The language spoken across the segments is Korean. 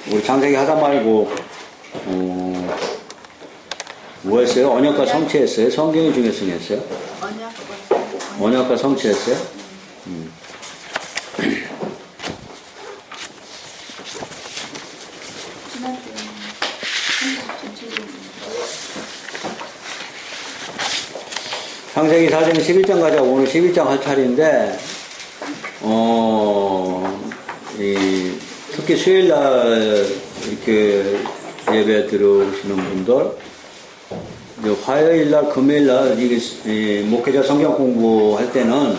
우리 창세기 하다 말고, 뭐 했어요? 언약과 성취했어요? 성경이 중요성 했어요? 언약과 성취했어요? 창세기 4장 11장 가자고. 오늘 11장 할 차례인데, 특히 수요일날 이렇게 예배 들어오시는 분들, 화요일날, 금요일날, 목회자 성경 공부할 때는,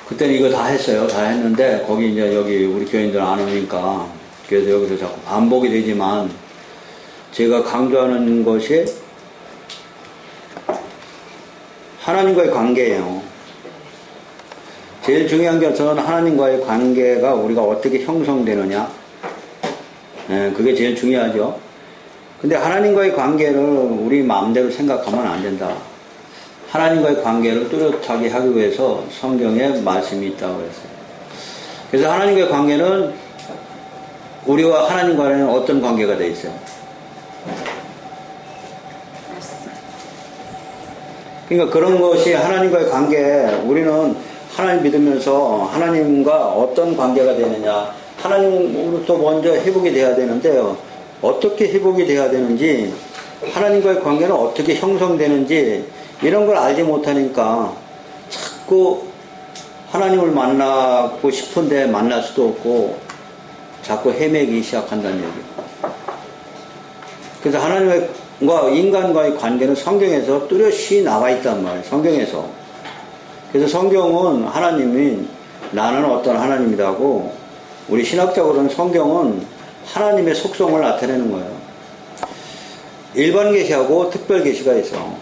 그때는 이거 다 했어요. 다 했는데, 거기 이제 여기 우리 교인들 안 오니까, 그래서 여기서 자꾸 반복이 되지만, 제가 강조하는 것이 하나님과의 관계예요. 제일 중요한 것은 하나님과의 관계가 우리가 어떻게 형성되느냐. 그게 제일 중요하죠. 근데 하나님과의 관계를 우리 마음대로 생각하면 안 된다. 하나님과의 관계를 뚜렷하게 하기 위해서 성경에 말씀이 있다고 했어요. 그래서 하나님과의 관계는 우리와 하나님과는 어떤 관계가 되어 있어요? 그러니까 그런 것이 하나님과의 관계, 우리는 하나님 믿으면서 하나님과 어떤 관계가 되느냐, 하나님으로부터 먼저 회복이 돼야 되는데요. 어떻게 회복이 돼야 되는지, 하나님과의 관계는 어떻게 형성되는지 이런 걸 알지 못하니까 자꾸 하나님을 만나고 싶은데 만날 수도 없고 자꾸 헤매기 시작한다는 얘기예요. 그래서 하나님과 인간과의 관계는 성경에서 뚜렷이 나와 있단 말이에요. 성경에서. 그래서 성경은 하나님이 나는 어떤 하나님이라고, 우리 신학적으로는 성경은 하나님의 속성을 나타내는 거예요. 일반 계시하고 특별 계시가 있어.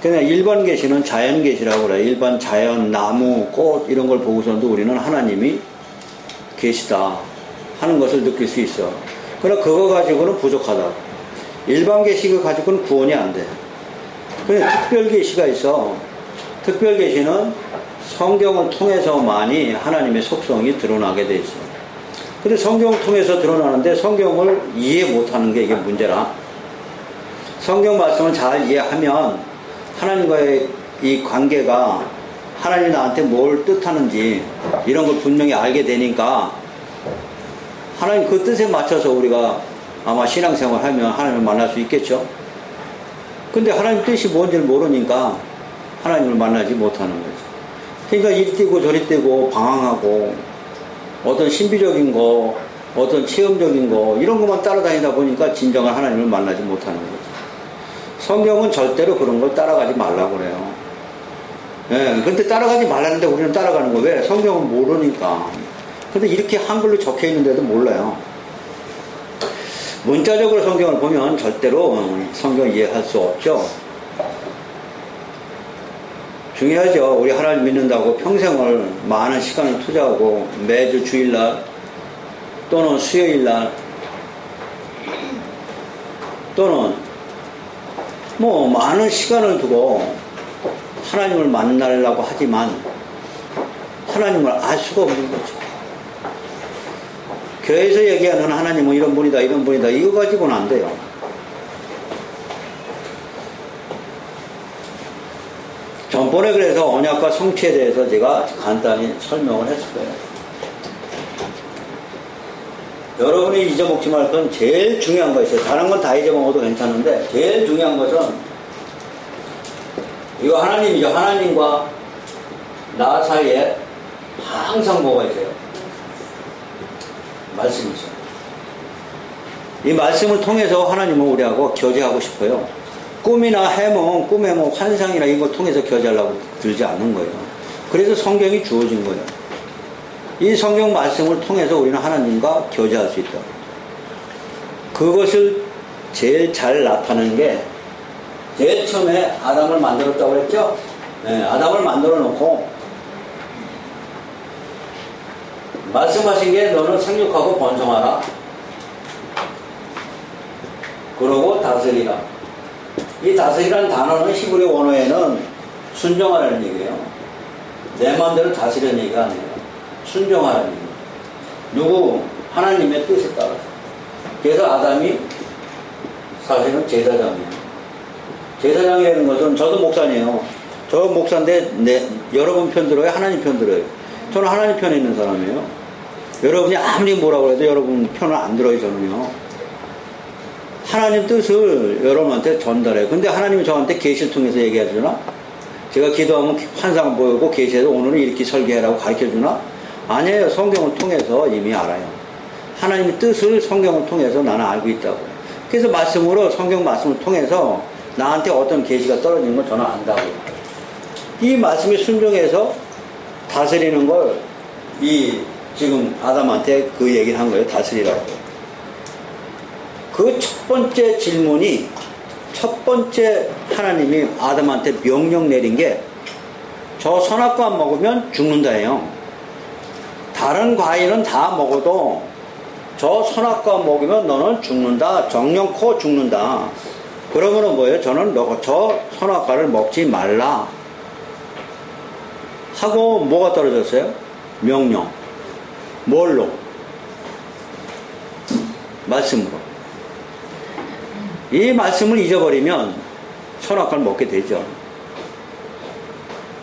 그냥 일반 계시는 자연 계시라고 그래요. 일반 자연, 나무, 꽃 이런 걸 보고서도 우리는 하나님이 계시다 하는 것을 느낄 수 있어. 그러나 그거 가지고는 부족하다. 일반 계시가 가지고는 구원이 안 돼. 그냥 특별 계시가 있어. 특별 계시는 성경을 통해서만이 하나님의 속성이 드러나게 돼 있어. 근데 성경을 통해서 드러나는데 성경을 이해 못하는 게 이게 문제라. 성경 말씀을 잘 이해하면 하나님과의 이 관계가 하나님이 나한테 뭘 뜻하는지 이런 걸 분명히 알게 되니까 하나님 그 뜻에 맞춰서 우리가 아마 신앙생활 하면 하나님을 만날 수 있겠죠. 근데 하나님 뜻이 뭔지를 모르니까 하나님을 만나지 못하는 거죠. 그러니까 이리 뛰고 저리 뛰고 방황하고 어떤 신비적인 거, 어떤 체험적인 거 이런 것만 따라다니다 보니까 진정한 하나님을 만나지 못하는 거죠. 성경은 절대로 그런 걸 따라가지 말라고 그래요. 예, 근데 따라가지 말라는데 우리는 따라가는 거 왜? 성경은 모르니까. 근데 이렇게 한글로 적혀 있는데도 몰라요. 문자적으로 성경을 보면 절대로 성경을 이해할 수 없죠. 중요하죠. 우리 하나님 믿는다고 평생을 많은 시간을 투자하고 매주 주일날 또는 수요일날 또는 뭐 많은 시간을 두고 하나님을 만나려고 하지만 하나님을 알 수가 없는 거죠. 교회에서 얘기하는 하나님은 이런 분이다 이런 분이다 이거 가지고는 안 돼요. 전번에 그래서 언약과 성취에 대해서 제가 간단히 설명을 했을 거예요. 여러분이 잊어먹지 말 건 제일 중요한 거 있어요. 다른 건 다 잊어먹어도 괜찮은데 제일 중요한 것은 이거 하나님이죠. 하나님과 나 사이에 항상 뭐가 있어요? 말씀이죠. 이 말씀을 통해서 하나님은 우리하고 교제하고 싶어요. 꿈이나 해몽, 꿈의 뭐 환상이나 이걸 통해서 교제하려고 들지 않는 거예요. 그래서 성경이 주어진 거예요. 이 성경 말씀을 통해서 우리는 하나님과 교제할 수 있다. 그것을 제일 잘 나타내는 게 제일 처음에 아담을 만들었다고 그랬죠? 네, 아담을 만들어 놓고 말씀하신 게 너는 생육하고 번성하라. 그러고 다스리라. 이 다스리라는 단어는 히브리 원어에는 순종하라는 얘기예요. 내 마음대로 다스리는 얘기가 아니에요. 순종하라는 얘기예요. 누구? 하나님의 뜻에 따라서. 그래서 아담이 사실은 제사장이에요. 제사장이라는 것은, 저도 목사네요. 저 목사인데 여러분 편 들어요? 하나님 편 들어요? 저는 하나님 편에 있는 사람이에요. 여러분이 아무리 뭐라고 해도 여러분 편을 안 들어요. 저는요. 하나님 뜻을 여러분한테 전달해요. 근데 하나님이 저한테 계시를 통해서 얘기해주나? 제가 기도하면 환상 보이고 계시해서 오늘은 이렇게 설계해라고 가르쳐주나? 아니에요. 성경을 통해서 이미 알아요. 하나님의 뜻을 성경을 통해서 나는 알고 있다고. 그래서 말씀으로, 성경 말씀을 통해서 나한테 어떤 계시가 떨어지는 걸 저는 안다고. 이 말씀에 순종해서 다스리는 걸, 지금 아담한테 그 얘기를 한 거예요. 다스리라고. 그 첫 번째 질문이, 첫 번째 하나님이 아담한테 명령 내린 게, 저 선악과 먹으면 죽는다예요. 다른 과일은 다 먹어도 저 선악과 먹으면 너는 죽는다. 정령코 죽는다. 그러면은 뭐예요? 저는 저 선악과를 먹지 말라 하고 뭐가 떨어졌어요? 명령. 뭘로? 말씀으로. 이 말씀을 잊어버리면 선악과를 먹게 되죠.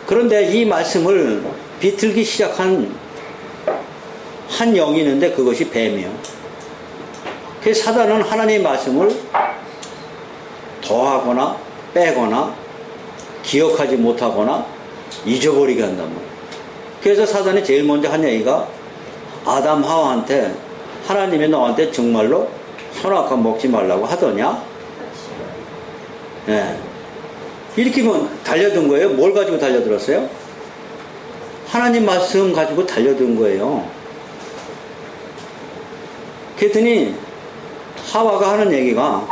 그런데 이 말씀을 비틀기 시작한 한 영이 있는데 그것이 뱀이에요. 그래서 사단은 하나님의 말씀을 더하거나 빼거나 기억하지 못하거나 잊어버리게 한단 말이에요. 그래서 사단이 제일 먼저 한 얘기가, 아담 하와한테 하나님이 너한테 정말로 선악과 먹지 말라고 하더냐? 네. 이렇게 달려든 거예요. 뭘 가지고 달려들었어요? 하나님 말씀 가지고 달려든 거예요. 그랬더니 하와가 하는 얘기가,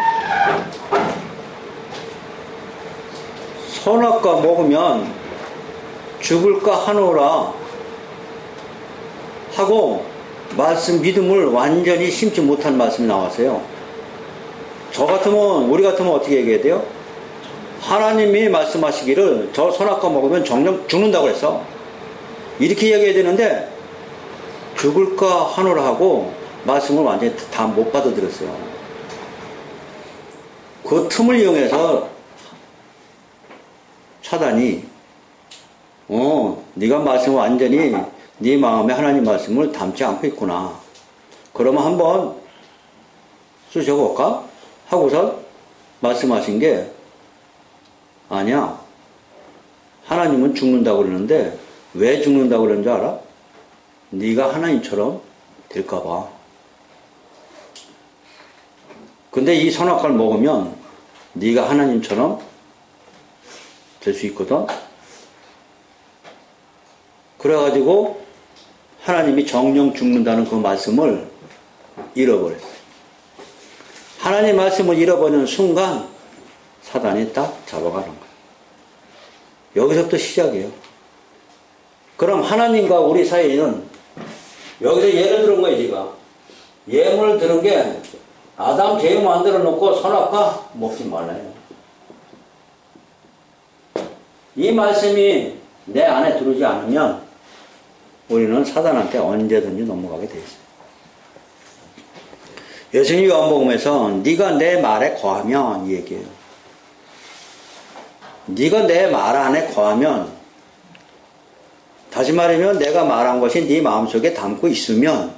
선악과 먹으면 죽을까 하노라 하고 믿음을 완전히 심지 못한 말씀이 나왔어요. 우리 같으면 어떻게 얘기해야 돼요? 하나님이 말씀하시기를 저 선악과 먹으면 정령 죽는다고 했어. 이렇게 얘기해야 되는데, 죽을까 하노라 하고 말씀을 완전히 다 못 받아들였어요. 그 틈을 이용해서 사단이, 네가 말씀을 완전히 네 마음에 하나님 말씀을 담지 않고 있구나. 그러면 한번 쑤셔볼까? 하고서 말씀하신 게, 아니야. 하나님은 죽는다고 그러는데 왜 죽는다고 그러는 줄 알아? 네가 하나님처럼 될까봐. 근데 이 선악과를 먹으면 네가 하나님처럼 될 수 있거든. 그래가지고 하나님이 정령 죽는다는 그 말씀을 잃어버렸어요. 하나님 말씀을 잃어버리는 순간 사단이 딱 잡아가는 거예요. 여기서부터 시작이에요. 그럼 하나님과 우리 사이에는 여기서 예를 들은 거예요. 제가 예문을 들은 게, 아담 죄 만들어 놓고 선악과 먹지 말라요. 이 말씀이 내 안에 들어오지 않으면 우리는 사단한테 언제든지 넘어가게 돼 있어요. 예수님 요한복음에서 네가 내 말에 거하면, 이 얘기예요. 네가 내 말 안에 거하면, 다시 말하면 내가 말한 것이 네 마음속에 담고 있으면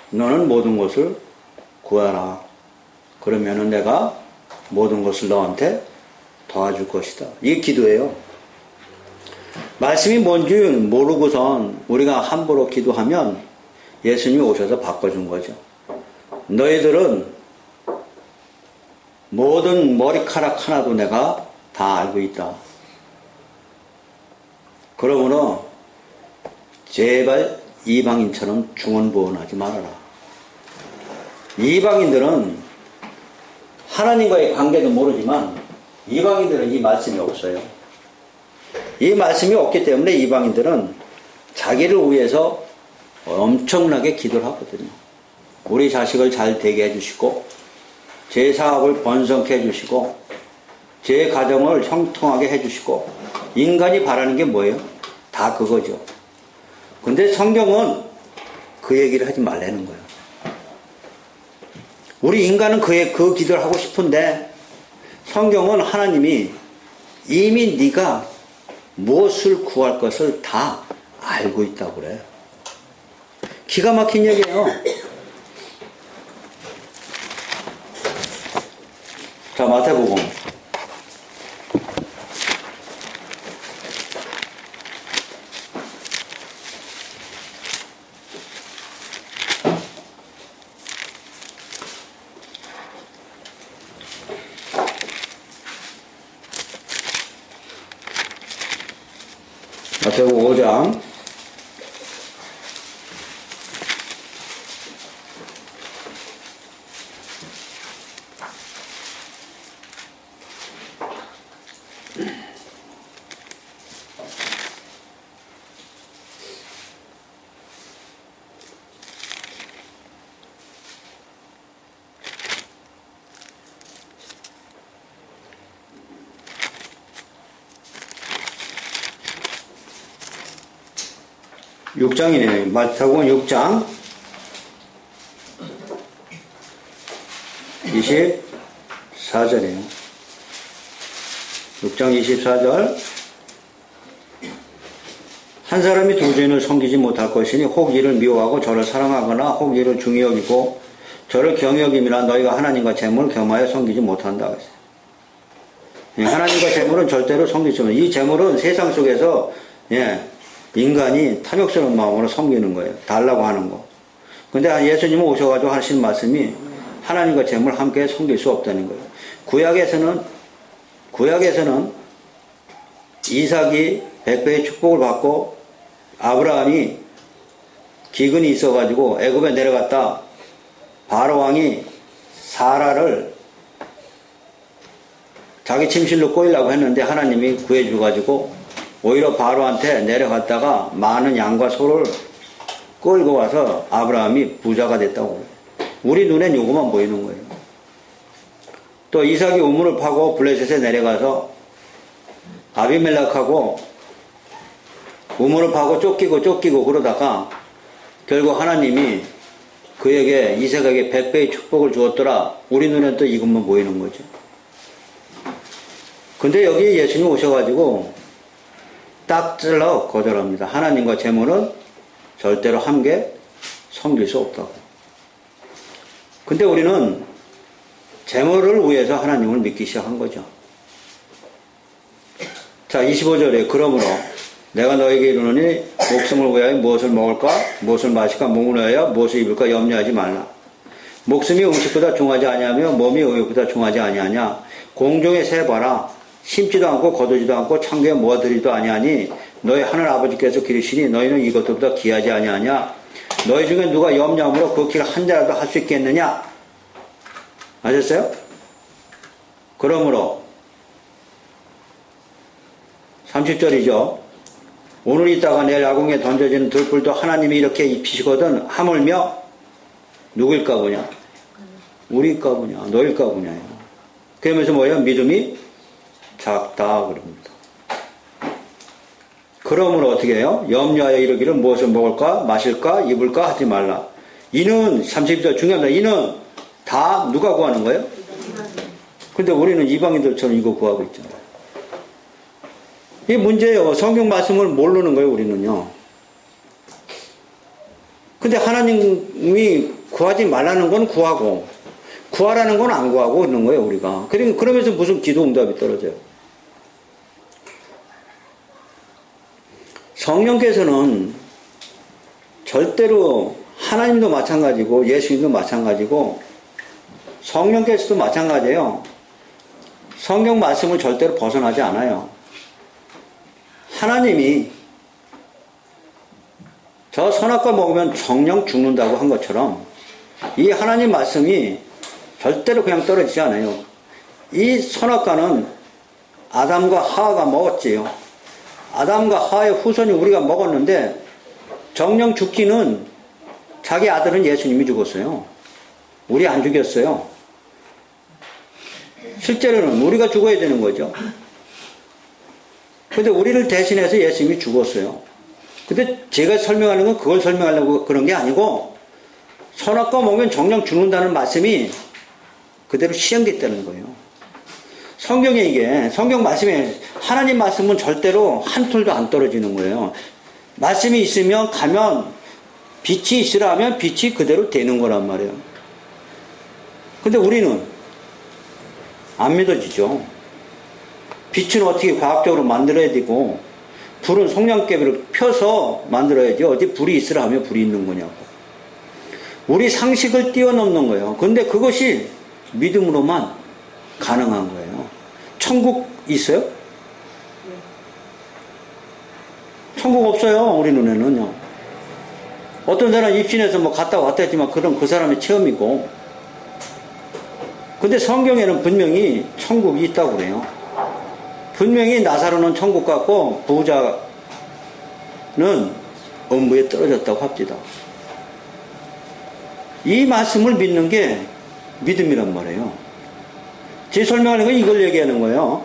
너는 모든 것을 구하라. 그러면은 내가 모든 것을 너한테 도와줄 것이다. 이게 기도예요. 말씀이 뭔지 모르고선 우리가 함부로 기도하면 예수님이 오셔서 바꿔준 거죠. 너희들은 모든 머리카락 하나도 내가 다 알고 있다. 그러므로 제발 이방인처럼 중언부언하지 말아라. 이방인들은 하나님과의 관계도 모르지만 이방인들은 이 말씀이 없어요. 이 말씀이 없기 때문에 이방인들은 자기를 위해서 엄청나게 기도를 하거든요. 우리 자식을 잘 되게 해주시고, 제 사업을 번성케 해주시고, 제 가정을 형통하게 해주시고, 인간이 바라는 게 뭐예요? 다 그거죠. 근데 성경은 그 얘기를 하지 말라는 거예요. 우리 인간은 그 기도를 하고 싶은데 성경은 하나님이 이미 네가 무엇을 구할 것을 다 알고 있다고 그래요. 기가 막힌 얘기예요. 자, 마태복음. 마태복음 5장 6장이네요. 마태복음 6장 24절이에요. 6장 24절. 한 사람이 두 주인을 섬기지 못할 것이니 혹 이를 미워하고 저를 사랑하거나 혹 이를 중히 여기고 저를 경히 여김이라 너희가 하나님과 재물을 겸하여 섬기지 못한다. 하나님과 재물은 절대로 섬기지 못한다. 이 재물은 세상 속에서 인간이 탐욕스러운 마음으로 섬기는 거예요. 달라고 하는 거. 근데 예수님은 오셔가지고 하시는 말씀이 하나님과 재물을 함께 섬길 수 없다는 거예요. 구약에서는 이삭이 100배의 축복을 받고 아브라함이 기근이 있어가지고 애굽에 내려갔다. 바로 왕이 사라를 자기 침실로 꼬이려고 했는데 하나님이 구해주가지고 오히려 바로한테 내려갔다가 많은 양과 소를 끌고 와서 아브라함이 부자가 됐다고. 우리 눈엔 요것만 보이는 거예요. 또 이삭이 우물을 파고 블레셋에 내려가서 아비멜렉하고 우물을 파고 쫓기고 그러다가 결국 하나님이 그에게 이삭에게 100배의 축복을 주었더라. 우리 눈엔 또 이것만 보이는 거죠. 근데 여기 예수님 오셔가지고 딱 잘라 거절합니다. 하나님과 재물은 절대로 함께 섬길 수 없다고. 근데 우리는 재물을 위해서 하나님을 믿기 시작한 거죠. 자, 25절에 그러므로 내가 너에게 이르노니 목숨을 위하여 무엇을 먹을까 무엇을 마실까 몸을 위하여 무엇을 입을까 염려하지 말라. 목숨이 음식보다 중하지 아니하며 몸이 의욕보다 중하지 아니하냐. 공중의 새 봐라. 심지도 않고 거두지도 않고 창고에 모아들이도 아니하니 너희 하늘 아버지께서 기르시니 너희는 이것들보다 귀하지 아니하냐. 너희 중에 누가 염려함으로 그 길을 한 자라도 할 수 있겠느냐. 아셨어요? 그러므로 30절이죠. 오늘 있다가 내일 아궁에 던져지는 들불도 하나님이 이렇게 입히시거든 하물며 누구일까 보냐. 우리일까 보냐 너일까 보냐요. 그러면서 뭐예요? 믿음이 작다 그럽니다. 그러므로 어떻게 해요? 염려하여 이르기를 무엇을 먹을까 마실까 입을까 하지 말라. 이는 32절 중요합니다. 이는 다 누가 구하는 거예요? 근데 우리는 이방인들처럼 이거 구하고 있잖아요. 이게 문제예요. 성경 말씀을 모르는 거예요 우리는요. 근데 하나님이 구하지 말라는 건 구하고 구하라는 건 안 구하고 있는 거예요 우리가. 그러면서 무슨 기도 응답이 떨어져요. 성령께서는 절대로 하나님도 마찬가지고 예수님도 마찬가지고 성령께서도 마찬가지예요. 성경 말씀을 절대로 벗어나지 않아요. 하나님이 저 선악과 먹으면 정령 죽는다고 한 것처럼 이 하나님 말씀이 절대로 그냥 떨어지지 않아요. 이 선악과는 아담과 하와가 먹었지요. 아담과 하와의 후손이 우리가 먹었는데 정령 죽기는 자기 아들은 예수님이 죽었어요. 우리 안 죽였어요. 실제로는 우리가 죽어야 되는 거죠. 근데 우리를 대신해서 예수님이 죽었어요. 근데 제가 설명하는 건 그걸 설명하려고 그런 게 아니고 선악과 먹으면 정령 죽는다는 말씀이 그대로 시행됐다는 거예요. 성경에 이게 성경 말씀에 하나님 말씀은 절대로 한 톨도 안 떨어지는 거예요. 말씀이 있으면 가면 빛이 있으라 하면 빛이 그대로 되는 거란 말이에요. 근데 우리는 안 믿어지죠. 빛은 어떻게 과학적으로 만들어야 되고 불은 성냥개비를 펴서 만들어야지 어디 불이 있으라 하면 불이 있는 거냐고. 우리 상식을 뛰어넘는 거예요. 근데 그것이 믿음으로만 가능한 거예요. 천국 있어요? 천국 없어요. 우리 눈에는요. 어떤 사람은 입신해서 뭐 갔다 왔다 했지만 그런 그 사람의 체험이고. 근데 성경에는 분명히 천국이 있다고 그래요. 분명히 나사로는 천국 갔고 부자는 음부에 떨어졌다고 합니다. 이 말씀을 믿는 게 믿음이란 말이에요. 제 설명하는 건 이걸 얘기하는 거예요.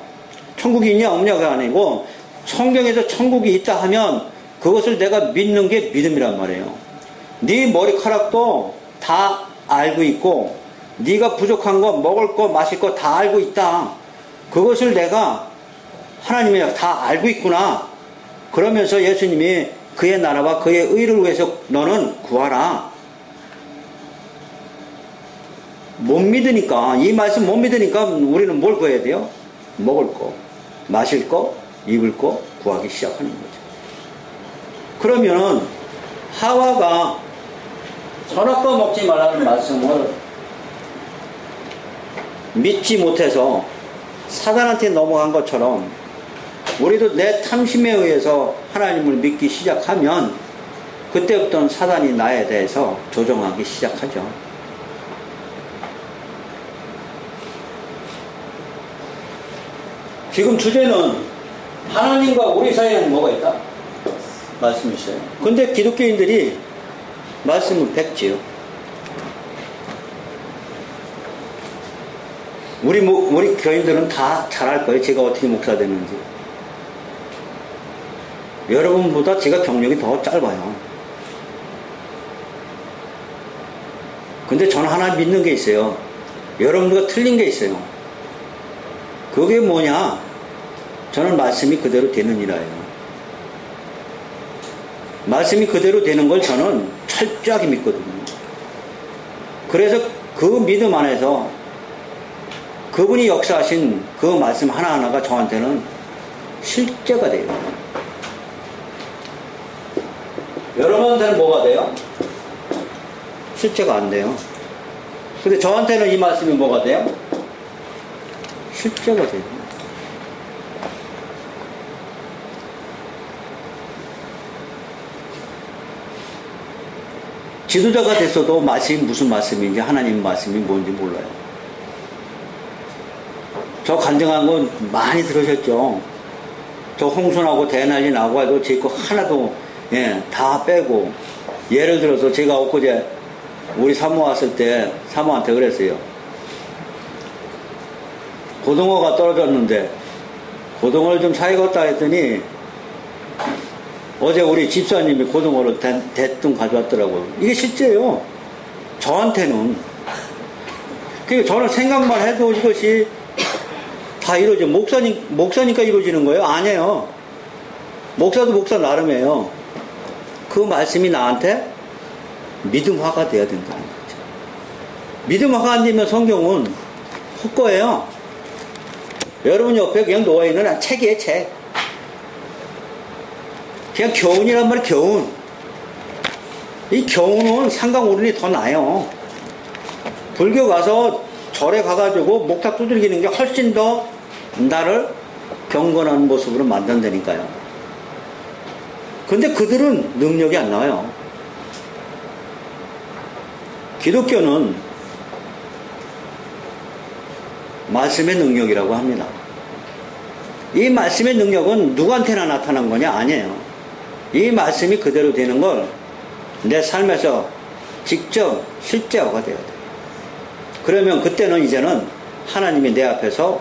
천국이 있냐 없냐가 아니고 성경에서 천국이 있다 하면 그것을 내가 믿는 게 믿음이란 말이에요. 네 머리카락도 다 알고 있고 네가 부족한 거 먹을 거 마실 거 다 알고 있다. 그것을 내가 하나님이 다 알고 있구나. 그러면서 예수님이 그의 나라와 그의 의를 위해서 너는 구하라. 못 믿으니까, 이 말씀 못 믿으니까 우리는 뭘 구해야 돼요? 먹을 거, 마실 거, 입을 거 구하기 시작하는 거죠. 그러면은 하와가 선악과 먹지 말라는 말씀을 믿지 못해서 사단한테 넘어간 것처럼 우리도 내 탐심에 의해서 하나님을 믿기 시작하면 그때부터는 사단이 나에 대해서 조종하기 시작하죠. 지금 주제는 하나님과 우리 사이에는 뭐가 있다? 말씀이 있어요. 근데 기독교인들이 말씀을 뱉지요. 우리 교인들은 다 잘 알 거예요. 제가 어떻게 목사 됐는지. 여러분보다 제가 경력이 더 짧아요. 근데 저는 하나 믿는 게 있어요. 여러분들과 틀린 게 있어요. 그게 뭐냐? 저는 말씀이 그대로 되는 이라예요. 말씀이 그대로 되는 걸 저는 철저하게 믿거든요. 그래서 그 믿음 안에서 그분이 역사하신 그 말씀 하나하나가 저한테는 실제가 돼요. 여러분한테는 뭐가 돼요? 실제가 안 돼요. 근데 저한테는 이 말씀이 뭐가 돼요? 실제가 돼요. 지도자가 됐어도 말씀이 무슨 말씀인지 하나님 말씀이 뭔지 몰라요. 저 간증한 건 많이 들으셨죠? 저 홍순하고 대난리 나고 해도 제 거 하나도 다 빼고 예를 들어서 제가 엊그제 우리 사모 왔을 때 사모한테 그랬어요. 고등어가 떨어졌는데 고등어를 좀 사야겠다 했더니 어제 우리 집사님이 고등어를 대뚱 가져왔더라고요. 이게 실제예요. 저한테는. 그러니까 저는 생각만 해도 이것이 다 이루어져. 목사니까 이루어지는 거예요? 아니에요. 목사도 목사 나름이에요. 그 말씀이 나한테 믿음화가 돼야 된다는 거죠. 믿음화가 안 되면 성경은 헛거예요. 여러분 옆에 그냥 놓아있는 책이에요, 책. 그냥 교훈이란 말이에요, 교훈. 이 교훈은 상강오륜이 더 나아요. 불교 가서 절에 가가지고 목탁 두들기는 게 훨씬 더 나를 경건한 모습으로 만든다니까요. 근데 그들은 능력이 안 나와요. 기독교는 말씀의 능력이라고 합니다. 이 말씀의 능력은 누구한테나 나타난 거냐? 아니에요. 이 말씀이 그대로 되는 걸 내 삶에서 직접 실제화가 돼야 돼요. 그러면 그때는 이제는 하나님이 내 앞에서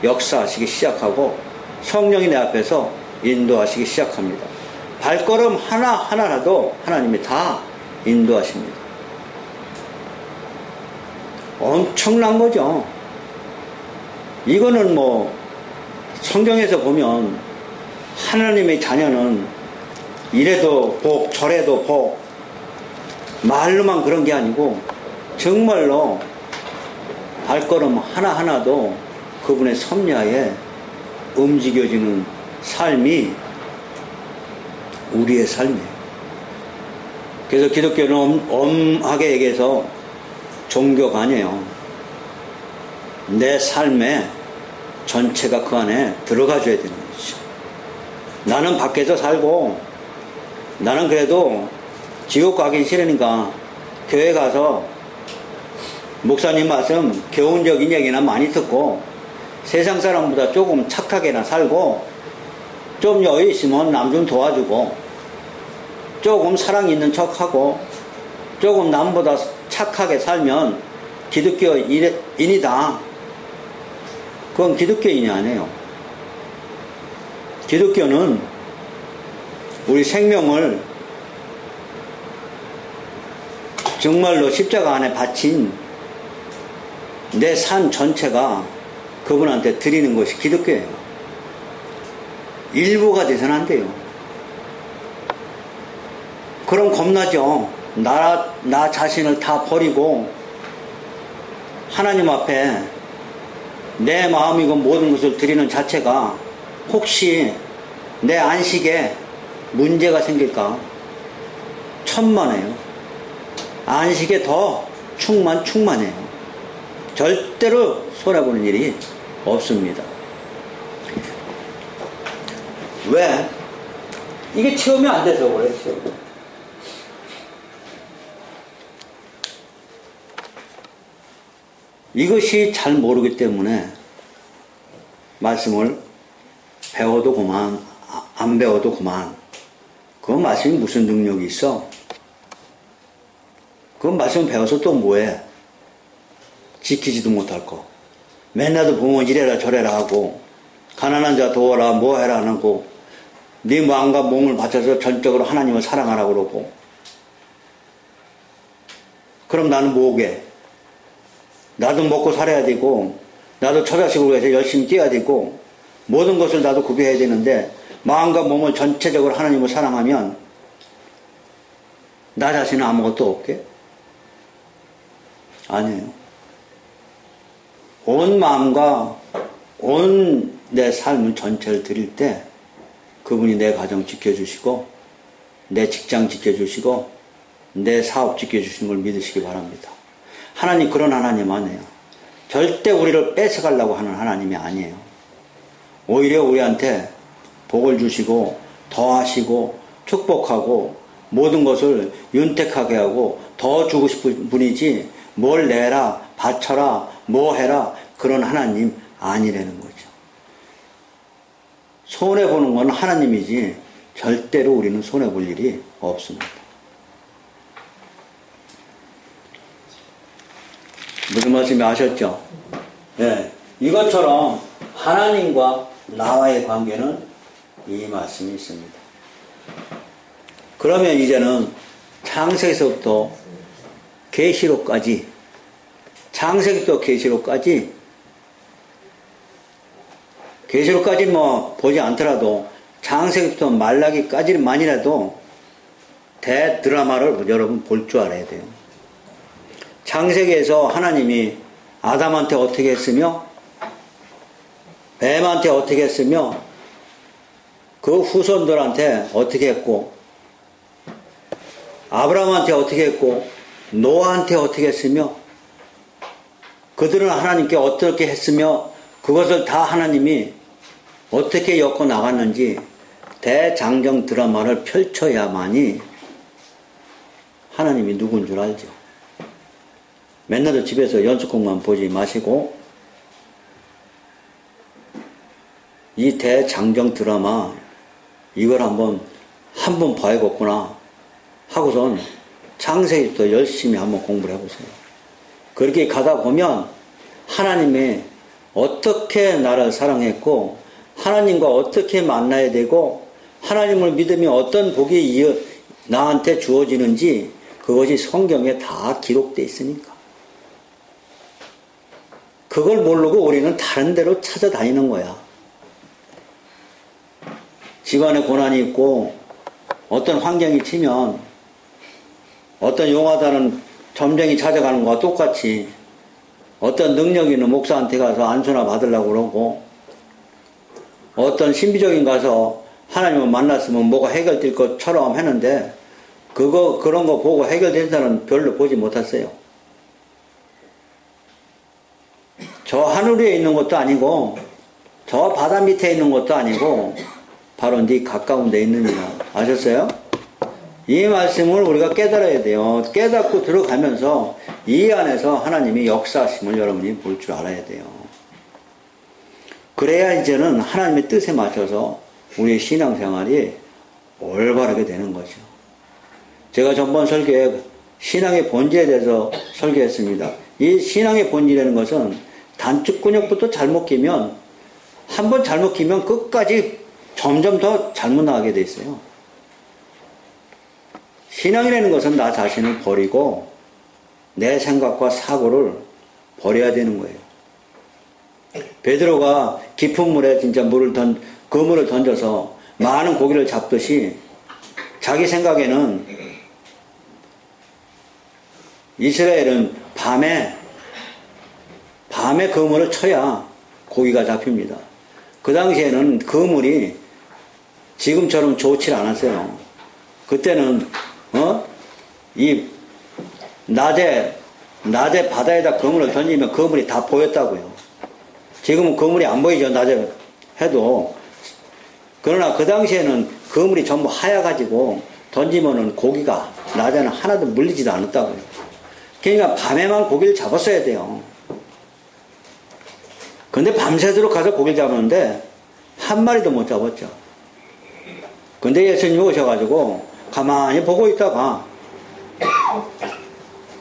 역사하시기 시작하고 성령이 내 앞에서 인도하시기 시작합니다. 발걸음 하나하나라도 하나님이 다 인도하십니다. 엄청난 거죠. 이거는 뭐 성경에서 보면 하나님의 자녀는 이래도 복 저래도 복 말로만 그런 게 아니고 정말로 발걸음 하나하나도 그분의 섭리하에 움직여지는 삶이 우리의 삶이에요. 그래서 기독교는 엄하게 얘기해서 종교가 아니에요. 내 삶의 전체가 그 안에 들어가줘야 되는 거죠. 나는 밖에서 살고 나는 그래도 지옥 가긴 싫으니까 교회 가서 목사님 말씀 교훈적인 얘기나 많이 듣고 세상 사람보다 조금 착하게나 살고 좀 여유 있으면 남 좀 도와주고 조금 사랑 있는 척하고 조금 남보다 착하게 살면 기독교인이다. 그건 기독교인이 아니에요. 기독교는 우리 생명을 정말로 십자가 안에 바친 내 삶 전체가 그분한테 드리는 것이 기독교예요. 일부가 돼서는 안 돼요. 그럼 겁나죠. 나 자신을 다 버리고 하나님 앞에 내 마음이고 모든 것을 드리는 자체가 혹시 내 안식에 문제가 생길까? 천만에요. 안식에 더 충만해요. 절대로 손해보는 일이 없습니다. 왜? 이게 체험이 안 돼서 그랬어요. 이것이 잘 모르기 때문에 말씀을 배워도 그만, 안 배워도 그만. 그 말씀이 무슨 능력이 있어? 그 말씀 배워서 또 뭐해? 지키지도 못할 거. 맨날 보면 이래라 저래라 하고 가난한 자 도와라 뭐 해라 하고 네 마음과 몸을 바쳐서 전적으로 하나님을 사랑하라고 그러고 그럼 나는 뭐게? 나도 먹고 살아야 되고 나도 처자식을 위해서 열심히 뛰어야 되고 모든 것을 나도 구비해야 되는데 마음과 몸을 전체적으로 하나님을 사랑하면 나 자신은 아무것도 없게? 아니에요. 온 마음과 온 내 삶을 전체를 드릴 때 그분이 내 가정 지켜주시고 내 직장 지켜주시고 내 사업 지켜주시는 걸 믿으시기 바랍니다. 하나님 그런 하나님 아니에요. 절대 우리를 뺏어가려고 하는 하나님이 아니에요. 오히려 우리한테 복을 주시고 더하시고 축복하고 모든 것을 윤택하게 하고 더 주고 싶은 분이지 뭘 내라 바쳐라 뭐 해라 그런 하나님 아니라는 거죠. 손해보는 건 하나님이지 절대로 우리는 손해볼 일이 없습니다. 무슨 말씀이 아셨죠? 네. 이것처럼 하나님과 나와의 관계는 이 말씀이 있습니다. 그러면 이제는 창세기서부터 계시록까지 창세기부터 계시록까지 뭐 보지 않더라도 창세기부터 말라기까지만이라도 대드라마를 여러분 볼 줄 알아야 돼요. 창세기에서 하나님이 아담한테 어떻게 했으며 뱀한테 어떻게 했으며 그 후손들한테 어떻게 했고 아브라함한테 어떻게 했고 노아한테 어떻게 했으며 그들은 하나님께 어떻게 했으며 그것을 다 하나님이 어떻게 엮어 나갔는지 대장정 드라마를 펼쳐야만이 하나님이 누군 줄 알죠. 맨날 집에서 연속곡만 보지 마시고 이 대장정 드라마 이걸 한번 봐야겠구나 하고선 창세기부터 열심히 한번 공부를 해보세요. 그렇게 가다 보면 하나님이 어떻게 나를 사랑했고 하나님과 어떻게 만나야 되고 하나님을 믿으면 어떤 복이 나한테 주어지는지 그것이 성경에 다 기록되어 있으니까. 그걸 모르고 우리는 다른 데로 찾아다니는 거야. 집안에 고난이 있고 어떤 환경이 치면 어떤 용하다는 점쟁이 찾아가는 거와 똑같이 어떤 능력 있는 목사한테 가서 안수나 받으려고 그러고 어떤 신비적인 가서 하나님을 만났으면 뭐가 해결될 것처럼 했는데 그런 거 보고 해결된다는 별로 보지 못했어요. 저 하늘 위에 있는 것도 아니고 저 바다 밑에 있는 것도 아니고 바로 네 가까운 데 있느니라. 아셨어요? 이 말씀을 우리가 깨달아야 돼요. 깨닫고 들어가면서 이 안에서 하나님이 역사하심을 여러분이 볼 줄 알아야 돼요. 그래야 이제는 하나님의 뜻에 맞춰서 우리의 신앙생활이 올바르게 되는 거죠. 제가 전번 설교에 신앙의 본질에 대해서 설교했습니다. 이 신앙의 본질이라는 것은 단축근육부터 잘못 끼면 한번 잘못 끼면 끝까지 점점 더 잘못 나가게 돼 있어요. 신앙이라는 것은 나 자신을 버리고 내 생각과 사고를 버려야 되는 거예요. 베드로가 깊은 물에 진짜 그물을 던져서 많은 고기를 잡듯이 자기 생각에는 이스라엘은 밤에 그물을 쳐야 고기가 잡힙니다. 그 당시에는 그물이 지금처럼 좋지 않았어요. 그때는 이 낮에 바다에다 그물을 던지면 그물이 다 보였다고요. 지금은 그물이 안 보이죠. 낮에 해도. 그러나 그 당시에는 그물이 전부 하얘가지고 던지면은 고기가 낮에는 하나도 물리지도 않았다고요. 그러니까 밤에만 고기를 잡았어야 돼요. 근데 밤새도록 가서 고기를 잡았는데 한 마리도 못 잡았죠. 근데 예수님이 오셔가지고 가만히 보고 있다가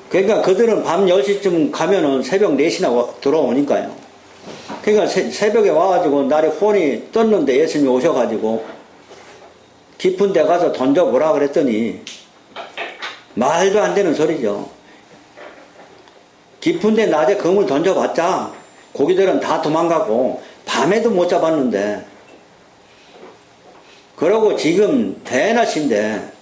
그러니까 그들은 밤 10시쯤 가면은 새벽 4시나 들어오니까요. 그러니까 새벽에 와가지고 날이 혼이 떴는데 예수님이 오셔가지고 깊은 데 가서 던져보라 그랬더니 말도 안 되는 소리죠. 깊은 데 낮에 그물 던져봤자 고기들은 다 도망가고 밤에도 못 잡았는데 그러고 지금 대낮인데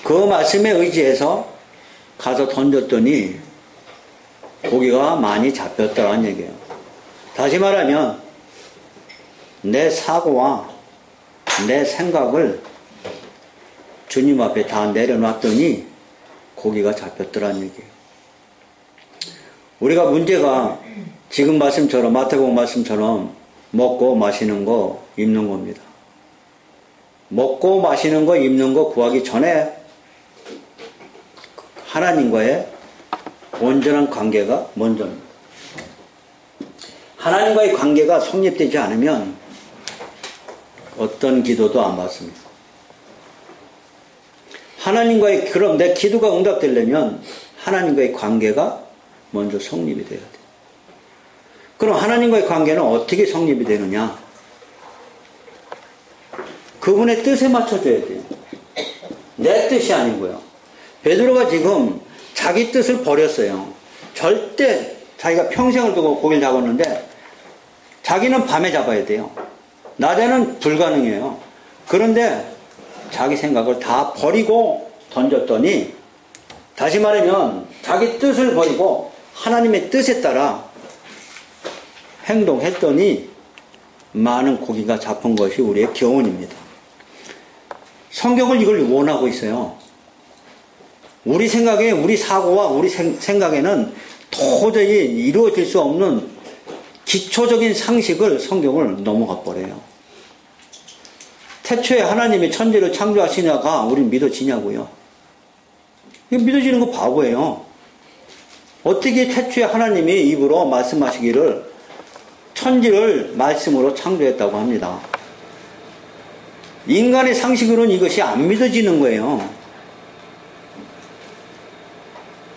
그 말씀에 의지해서 가서 던졌더니 고기가 많이 잡혔다는 얘기예요. 다시 말하면 내 사고와 내 생각을 주님 앞에 다 내려놨더니 고기가 잡혔더란 얘기예요. 우리가 문제가 지금 말씀처럼 마태복음 말씀처럼 먹고 마시는 거 입는 겁니다. 먹고 마시는 거 입는 거 구하기 전에 하나님과의 온전한 관계가 먼저입니다. 하나님과의 관계가 성립되지 않으면 어떤 기도도 안 받습니다. 그럼 내 기도가 응답되려면 하나님과의 관계가 먼저 성립이 돼야 돼요. 그럼 하나님과의 관계는 어떻게 성립이 되느냐? 그분의 뜻에 맞춰줘야 돼요. 내 뜻이 아니고요. 베드로가 지금 자기 뜻을 버렸어요. 절대 자기가 평생을 두고 고기를 잡았는데 자기는 밤에 잡아야 돼요. 낮에는 불가능해요. 그런데 자기 생각을 다 버리고 던졌더니 다시 말하면 자기 뜻을 버리고 하나님의 뜻에 따라 행동했더니 많은 고기가 잡힌 것이 우리의 교훈입니다. 성경을 이걸 원하고 있어요. 우리 생각에 우리 사고와 우리 생각에는 도저히 이루어질 수 없는 기초적인 상식을 성경을 넘어가 버려요. 태초에 하나님이 천지를 창조하시냐가 우린 믿어지냐고요. 이거 믿어지는 거 바보예요. 어떻게 태초에 하나님이 입으로 말씀하시기를 천지를 말씀으로 창조했다고 합니다. 인간의 상식으로는 이것이 안 믿어지는 거예요.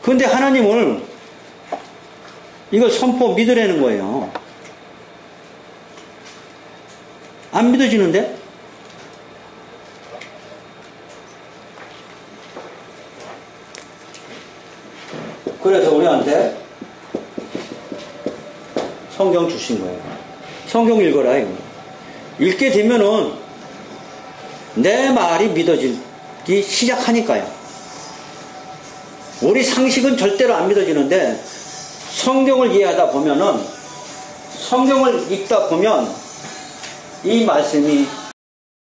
그런데 하나님을 이걸 선포 믿으라는 거예요. 안 믿어지는데? 그래서 우리한테 성경 주신 거예요. 성경 읽어라, 이거. 읽게 되면은 내 말이 믿어지기 시작하니까요. 우리 상식은 절대로 안 믿어지는데 성경을 이해하다 보면은, 성경을 읽다 보면 이 말씀이